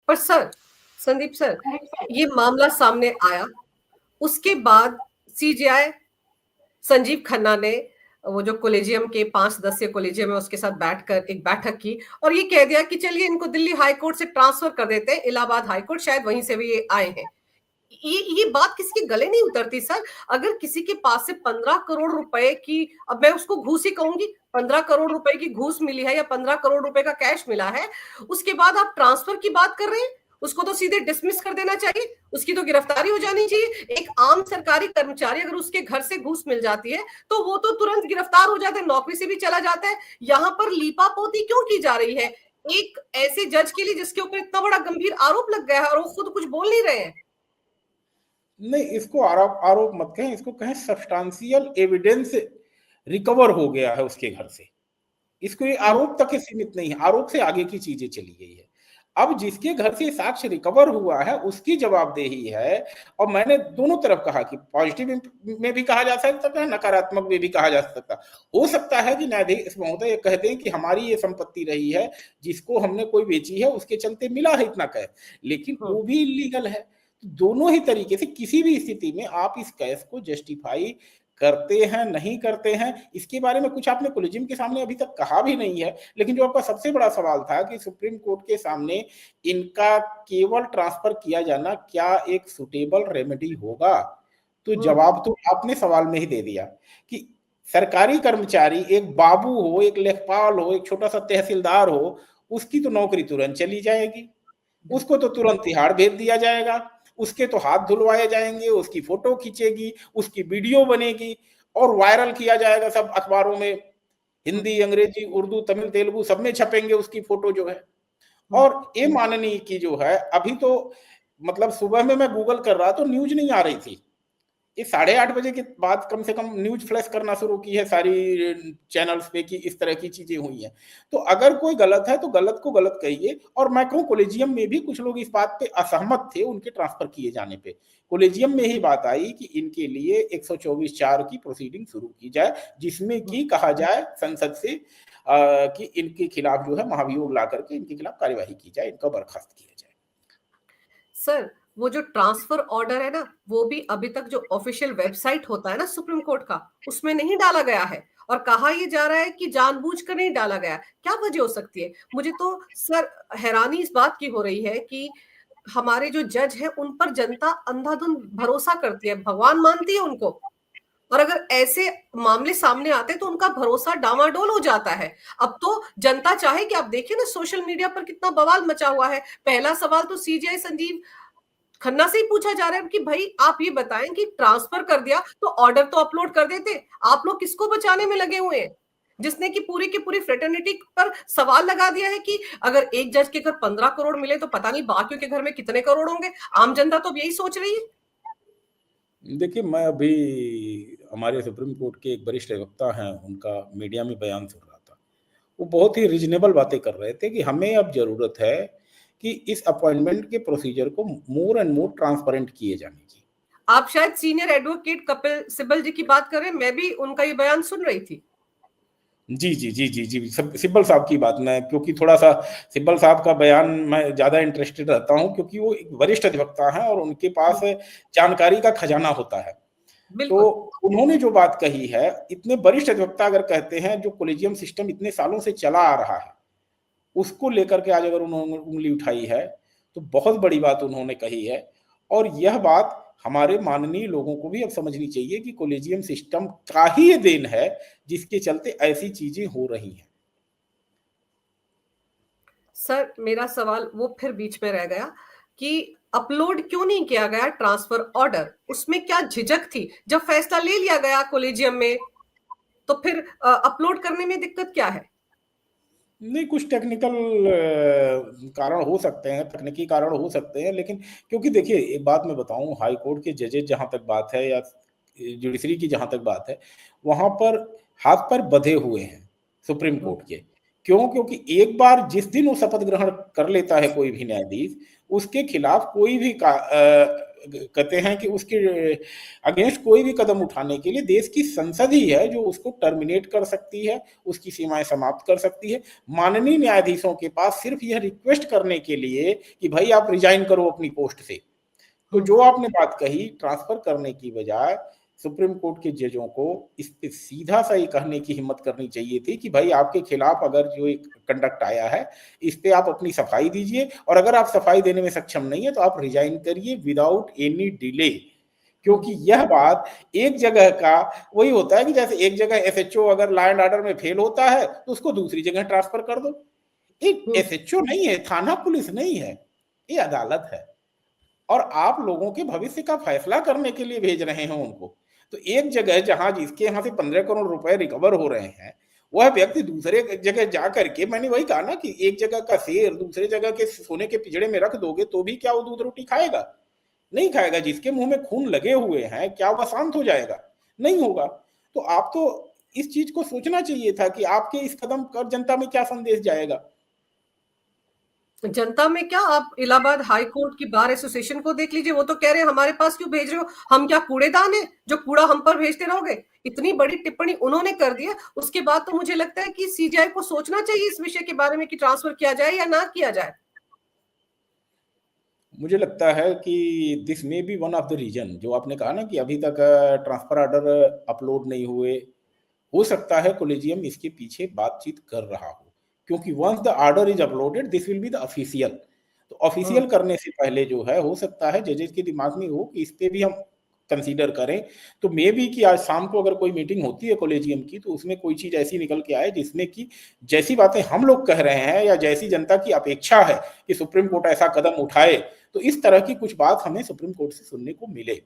पर sir, Sandeep sir, ये मामला सामने आया, उसके बाद सीजेआई संजीव खन्ना ने वो जो कॉलेजियम के 5 सदस्यीय कॉलेजियम है उसके साथ बैठकर एक बैठक की और ये कह दिया कि चलिए इनको दिल्ली हाई कोर्ट से ट्रांसफर कर देते हैं इलाहाबाद हाई कोर्ट, शायद वहीं से भी ये आए हैं। ये बात किसी के गले नहीं उतरती सर। अगर किसी के पास से 15 करोड़ रुपए की, अब मैं उसको घूस ही कहूंगी, 15 करोड़ रुपए की घूस मिली है या 15 करोड़ रुपए का कैश मिला है, उसके बाद आप ट्रांसफर की बात कर रहे हैं। उसको तो सीधे डिसमिस कर देना चाहिए, उसकी तो गिरफ्तारी हो जानी चाहिए। एक आम सरकारी कर्मचारी अगर उसके घर से घूस मिल जाती है तो वो तो तुरंत गिरफ्तार हो जाता है, नौकरी से भी चला जाता है। यहाँ पर लीपापोती क्यों की जा रही है एक ऐसे जज के लिए जिसके ऊपर इतना बड़ा गंभीर आरोप लग गया है और वो खुद कुछ बोल नहीं रहे हैं? नहीं, इसको आरोप आरोप मत कहें, इसको कहें सब्सटेंशियल एविडेंस रिकवर हो गया है उसके घर से। इसको ये आरोप तक ही सीमित नहीं है, आरोप से आगे की चीजें चली गई है। अब जिसके घर से साक्ष्य रिकवर हुआ है उसकी जवाबदेही है। और मैंने दोनों तरफ कहा कि पॉजिटिव में भी कहा जा सकता है, नकारात्मक में भी कहा जा सकता। हो सकता है कि न्यायाधीश महोदय ये कहते हैं कि हमारी ये संपत्ति रही है जिसको हमने कोई बेची है, उसके चलते मिला है इतना कैश, लेकिन वो भी इलीगल है। तो दोनों ही तरीके से किसी भी स्थिति में आप इस कैश को जस्टिफाई करते हैं नहीं करते हैं, इसके बारे में कुछ आपने कॉलेजियम के सामने अभी तक कहा भी नहीं है। लेकिन जो आपका सबसे बड़ा सवाल था कि सुप्रीम कोर्ट के सामने इनका केवल ट्रांसफर किया जाना क्या एक सुटेबल रेमेडी होगा, तो जवाब तो आपने सवाल में ही दे दिया कि सरकारी कर्मचारी, एक बाबू हो, एक लेखपाल हो, एक छोटा सा तहसीलदार हो, उसकी तो नौकरी तुरंत चली जाएगी, उसको तो तुरंत तिहाड़ भेज दिया जाएगा, उसके तो हाथ धुलवाए जाएंगे, उसकी फोटो खींचेगी, उसकी वीडियो बनेगी और वायरल किया जाएगा, सब अखबारों में, हिंदी, अंग्रेजी, उर्दू, तमिल, तेलुगु सब में छपेंगे उसकी फोटो जो है। और ये माननीय की जो है, अभी तो मतलब सुबह में मैं गूगल कर रहा तो न्यूज नहीं आ रही थी, ये 8:30 बजे के बाद कम से कम न्यूज फ्लैश करना शुरू की है सारी चैनल्स पे कि इस तरह की चीजें हुई हैं। तो अगर कोई गलत है तो गलत को गलत कहिए। और मैं कहूँ कॉलेजियम में भी कुछ लोग इस बात पे असहमत थे उनके ट्रांसफर किए जाने पे। कॉलेजियम में ही बात आई कि इनके लिए 124(4) की प्रोसीडिंग शुरू की जाए, जिसमें कि कहा जाए संसद से कि इनके खिलाफ जो है महाभियोग ला करके इनके खिलाफ कार्यवाही की जाए, इनका बर्खास्त किया जाए। सर, वो जो ट्रांसफर ऑर्डर है ना, वो भी अभी तक जो ऑफिशियल वेबसाइट होता है ना सुप्रीम कोर्ट का, उसमें नहीं डाला गया है और कहा यह जा रहा है कि जानबूझकर नहीं डाला गया। क्या वजह हो सकती है? मुझे तो सर हैरानी इस बात की हो रही है कि हमारे जो जज है उन पर जनता अंधाधुंध भरोसा करती है, भगवान मानती है उनको, और अगर ऐसे मामले सामने आते हैं तो उनका भरोसा डामाडोल हो जाता है। अब तो जनता चाहे कि आप देखिए ना सोशल मीडिया पर कितना बवाल मचा हुआ है। पहला सवाल तो सीजेआई संजीव खन्ना से ही पूछा जा रहा है कि भाई आप ये बताएं कि ट्रांसफर कर दिया तो ऑर्डर तो अपलोड कर देते, आप लोग किसको बचाने में लगे हुए हैं? जिसने कि पूरी की पूरी फ्रेटर्निटी पर सवाल लगा दिया है कि अगर एक जज के घर 15 करोड़ मिले तो पता नहीं बाकियों के घर में कितने करोड़ होंगे। आम जनता तो अब यही सोच रही है। देखिए, मैं अभी हमारे सुप्रीम कोर्ट के एक वरिष्ठ अधिवक्ता हैं, उनका मीडिया में बयान सुन रहा था। वो बहुत ही रीजनेबल बातें कर रहे थे कि हमें अब जरूरत है कि इस अपॉइंटमेंट के प्रोसीजर को मोर एंड मोर ट्रांसपेरेंट किए जाने की। आप शायद सीनियर एडवोकेट कपिल सिब्बल जी की बात कर रहे हैं, मैं भी उनका ये बयान सुन रही थी। जी जी जी जी जी, सिब्बल साहब की बात, मैं क्योंकि थोड़ा सा सिब्बल साहब का बयान मैं ज्यादा इंटरेस्टेड रहता हूं क्योंकि वो एक वरिष्ठ अधिवक्ता हैं और उनके पास जानकारी का खजाना होता है। तो उन्होंने जो बात कही है, इतने वरिष्ठ अधिवक्ता अगर कहते हैं जो कॉलेजियम सिस्टम इतने सालों से चला आ रहा है उसको लेकर के आज अगर उन्होंने उंगली उठाई है तो बहुत बड़ी बात उन्होंने कही है। और यह बात हमारे माननीय लोगों को भी अब समझनी चाहिए कि कॉलेजियम सिस्टम का ही ये देन है जिसके चलते ऐसी चीजें हो रही हैं। सर, मेरा सवाल वो फिर बीच में रह गया कि अपलोड क्यों नहीं किया गया ट्रांसफर ऑर्डर? उसमें क्या झिझक थी? जब फैसला ले लिया गया कॉलेजियम में तो फिर अपलोड करने में दिक्कत क्या है? नहीं, कुछ टेक्निकल कारण हो सकते हैं, तकनीकी कारण हो सकते हैं, लेकिन क्योंकि देखिए एक बात मैं बताऊं, हाई कोर्ट के जजेज जहां तक बात है या जुडिशरी की जहां तक बात है, वहां पर हाथ पर बंधे हुए हैं सुप्रीम कोर्ट के। क्यों? क्योंकि एक बार जिस दिन वो शपथ ग्रहण कर लेता है कोई भी न्यायाधीश, उसके खिलाफ कोई भी कहते हैं कि उसके अगेंस्ट कोई भी कदम उठाने के लिए देश की संसद ही है जो उसको टर्मिनेट कर सकती है, उसकी सीमाएं समाप्त कर सकती है। माननीय न्यायाधीशों के पास सिर्फ यह रिक्वेस्ट करने के लिए कि भाई आप रिजाइन करो अपनी पोस्ट से। तो जो आपने बात कही ट्रांसफर करने की बजाय सुप्रीम कोर्ट के जजों को इस पे सीधा सा ये कहने की हिम्मत करनी चाहिए थी कि भाई आपके खिलाफ अगर जो एक कंडक्ट आया है इस पे आप अपनी सफाई दीजिए, और अगर आप सफाई देने में सक्षम नहीं है तो आप रिजाइन करिए विदाउट एनी डिले। क्योंकि यह बात एक जगह का वही होता है कि जैसे एक जगह एसएचओ अगर लॉ एंड ऑर्डर में फेल होता है तो उसको दूसरी जगह ट्रांसफर कर दो। एक एसएचओ नहीं है, थाना पुलिस नहीं है, ये अदालत है, और आप लोगों के भविष्य का फैसला करने के लिए भेज रहे हैं उनको। तो एक जगह जहां जिसके यहाँ से 15 करोड़ रुपए रिकवर हो रहे हैं, वह व्यक्ति दूसरे जगह जा करके, मैंने वही कहा ना कि एक जगह का शेर दूसरे जगह के सोने के पिंजड़े में रख दोगे तो भी क्या वो दूध रोटी खाएगा? नहीं खाएगा। जिसके मुंह में खून लगे हुए हैं क्या वह शांत हो जाएगा? नहीं होगा। तो आप तो इस चीज को सोचना चाहिए था कि आपके इस कदम पर जनता में क्या संदेश जाएगा। जनता में क्या, आप इलाहाबाद हाई कोर्ट की बार एसोसिएशन को देख लीजिए, वो तो कह रहे हैं हमारे पास क्यों भेज रहे हो, हम क्या कूड़ेदान है जो कूड़ा हम पर भेजते रहोगे। इतनी बड़ी टिप्पणी उन्होंने कर दी है। उसके बाद तो मुझे लगता है कि सीजीआई को सोचना चाहिए इस विषय के बारे में कि ट्रांसफर किया जाए या ना किया जाए। मुझे लगता है कि this may be one of the reason, जो आपने कहा ना कि अभी तक ट्रांसफर ऑर्डर अपलोड नहीं हुए। हो सकता है कोलेजियम इसके पीछे बातचीत कर रहा हो, क्योंकि once the order is uploaded this will be the official. तो ऑफिशियल करने से पहले जो है हो सकता है जजेस के दिमाग में हो कि इस पे भी हम कंसीडर करें। तो मे बी कि आज शाम को अगर कोई मीटिंग होती है कोलेजियम की तो उसमें कोई चीज ऐसी निकल के आए जिसमें कि जैसी बातें हम लोग कह रहे हैं या जैसी जनता की अपेक्षा है कि सुप्रीम कोर्ट ऐसा कदम उठाए, तो इस तरह की कुछ बात हमें सुप्रीम कोर्ट से सुनने को मिले।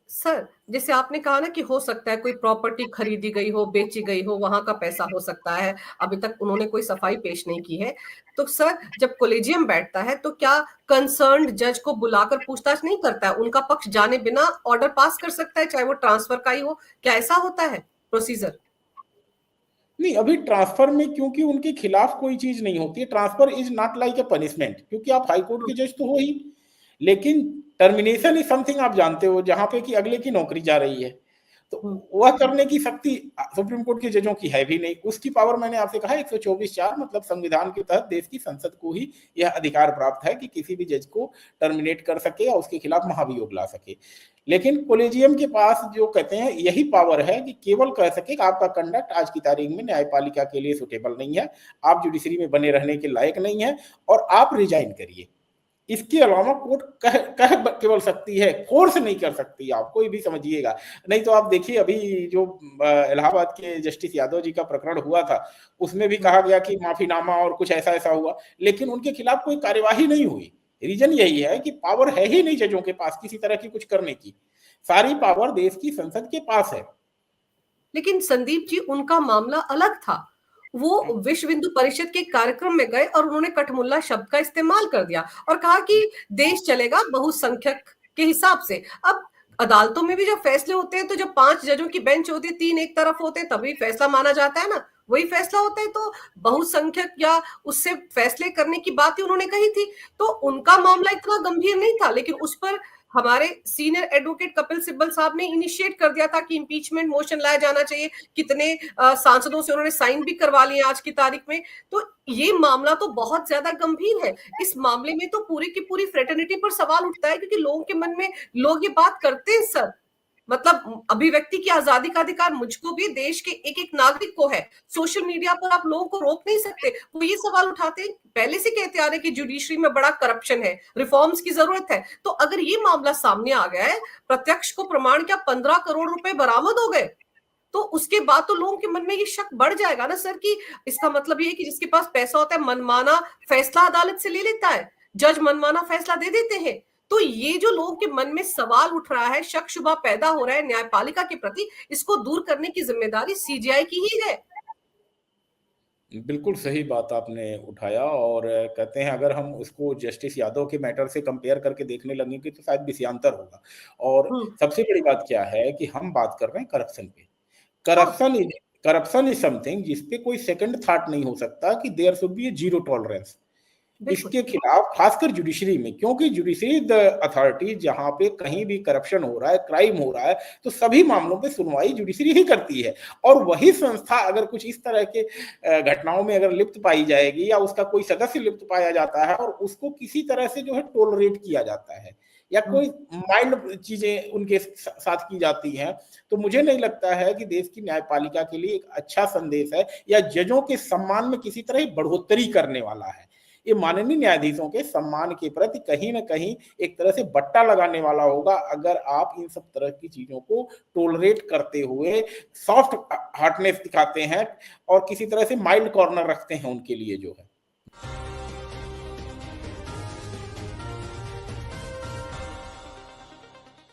सर, जैसे आपने कहा ना कि हो सकता है कोई प्रॉपर्टी खरीदी गई हो, बेची गई हो, वहां का पैसा हो सकता है, अभी तक उन्होंने कोई सफाई पेश नहीं की है। तो सर, जब कोलेजियम बैठता है तो क्या कंसर्न्ड जज को बुलाकर पूछताछ नहीं करता है, उनका पक्ष जाने बिना ऑर्डर पास कर सकता है, चाहे वो ट्रांसफर का ही हो? क्या ऐसा होता है प्रोसीजर? नहीं, अभी ट्रांसफर में क्योंकि उनके खिलाफ कोई चीज नहीं होती है, transfer is not like a punishment, क्योंकि आप हाई कोर्ट के जज तो हो ही। लेकिन टर्मिनेशन इज समथिंग आप जानते हो जहां पे कि अगले की नौकरी जा रही है, तो वह करने की शक्ति सुप्रीम कोर्ट के जजों की है भी नहीं। उसकी पावर मैंने आपसे कहा 124(4) मतलब संविधान के तहत देश की संसद को ही यह अधिकार प्राप्त है कि किसी भी जज को टर्मिनेट कर सके या उसके खिलाफ महाभियोग ला सके। लेकिन कोलेजियम के पास जो कहते हैं यही पावर है कि केवल कह सके कि आपका कंडक्ट आज की तारीख में न्यायपालिका के लिए सुटेबल नहीं है, आप जुडिशरी में बने रहने के लायक नहीं है और आप रिजाइन करिए। इसके अलावा कोर्ट कह केवल सकती है, फोर्स नहीं कर सकती। आप कोई भी समझिएगा, नहीं तो आप देखिए अभी जो इलाहाबाद के जस्टिस यादव जी का प्रकरण हुआ था उसमें भी कहा गया कि माफीनामा और कुछ ऐसा ऐसा हुआ, लेकिन उनके खिलाफ कोई कार्यवाही नहीं हुई। रीजन यही है कि पावर है ही नहीं जजों के पास किसी तरह की कुछ करने की, सारी पावर देश की संसद के पास है। लेकिन संदीप जी, उनका मामला अलग था। वो विश्व हिंदू परिषद के कार्यक्रम में गए और उन्होंने कठमुल्ला शब्द का इस्तेमाल कर दिया और कहा कि देश चलेगा बहुसंख्यक के हिसाब से। अब अदालतों में भी जब फैसले होते हैं तो जब 5 जजों की बेंच होती है, 3 एक तरफ होते हैं, तभी फैसला माना जाता है ना, वही फैसला होता है। तो बहुसंख्यक या उससे फैसले करने की बात ही उन्होंने कही थी। तो उनका मामला इतना गंभीर नहीं था, लेकिन उस पर हमारे सीनियर एडवोकेट कपिल सिब्बल साहब ने इनिशिएट कर दिया था कि इंपीचमेंट मोशन लाया जाना चाहिए। कितने सांसदों से उन्होंने साइन भी करवा लिए आज की तारीख में। तो ये मामला तो बहुत ज्यादा गंभीर है। इस मामले में तो पूरी की पूरी फ्रेटर्निटी पर सवाल उठता है, क्योंकि लोगों के मन में लोग ये बात करते हैं सर, मतलब अभिव्यक्ति की आजादी का अधिकार मुझको भी, देश के एक एक नागरिक को है। सोशल मीडिया पर आप लोगों को रोक नहीं सकते। वो ये सवाल उठाते हैं, पहले से कहते आ रहे कि जुडिशरी में बड़ा करप्शन है, रिफॉर्म्स की जरूरत है। तो अगर ये मामला सामने आ गया है, प्रत्यक्ष को प्रमाण क्या 15 करोड़ रुपए बरामद हो गए, तो उसके बाद तो लोगों के मन में ये शक बढ़ जाएगा ना सर कि इसका मतलब ये है कि जिसके पास पैसा होता है मनमाना फैसला अदालत से ले लेता है, जज मनमाना फैसला दे देते हैं। तो ये जो लोगों के मन में सवाल उठ रहा है, शक शुबा पैदा हो रहा है न्यायपालिका के प्रति, इसको दूर करने की जिम्मेदारी सीजीआई की ही है। बिल्कुल सही बात आपने उठाया, और कहते हैं अगर हम उसको जस्टिस यादव के मैटर से कंपेयर करके देखने लगेंगे तो शायद विषयांतर होगा। और सबसे बड़ी बात क्या है कि हम बात कर रहे हैं करप्शन पे। करप्शन इज समथिंग जिसपे कोई सेकंड थॉट नहीं हो सकता कि there should be a zero tolerance. बिल्कुल। इसके खिलाफ खासकर जुडिशरी में, क्योंकि जुडिशरी द अथॉरिटी जहां पे कहीं भी करप्शन हो रहा है, क्राइम हो रहा है, तो सभी मामलों पे सुनवाई जुडिशरी ही करती है। और वही संस्था अगर कुछ इस तरह के घटनाओं में अगर लिप्त पाई जाएगी या उसका कोई सदस्य लिप्त पाया जाता है और उसको किसी तरह से जो है टोलरेट किया जाता है या हुँ, कोई माइल्ड चीजें उनके साथ की जाती हैं, तो मुझे नहीं लगता है कि देश की न्यायपालिका के लिए एक अच्छा संदेश है या जजों के सम्मान में किसी तरह बढ़ोतरी करने वाला है। ये माननीय न्यायाधीशों के सम्मान के प्रति कहीं न कहीं एक तरह से बट्टा लगाने वाला होगा, अगर आप इन सब तरह की चीज़ों को टॉलरेट करते हुए सॉफ्ट हार्टनेस दिखाते हैं और किसी तरह से माइल्ड कॉर्नर रखते हैं उनके लिए जो है।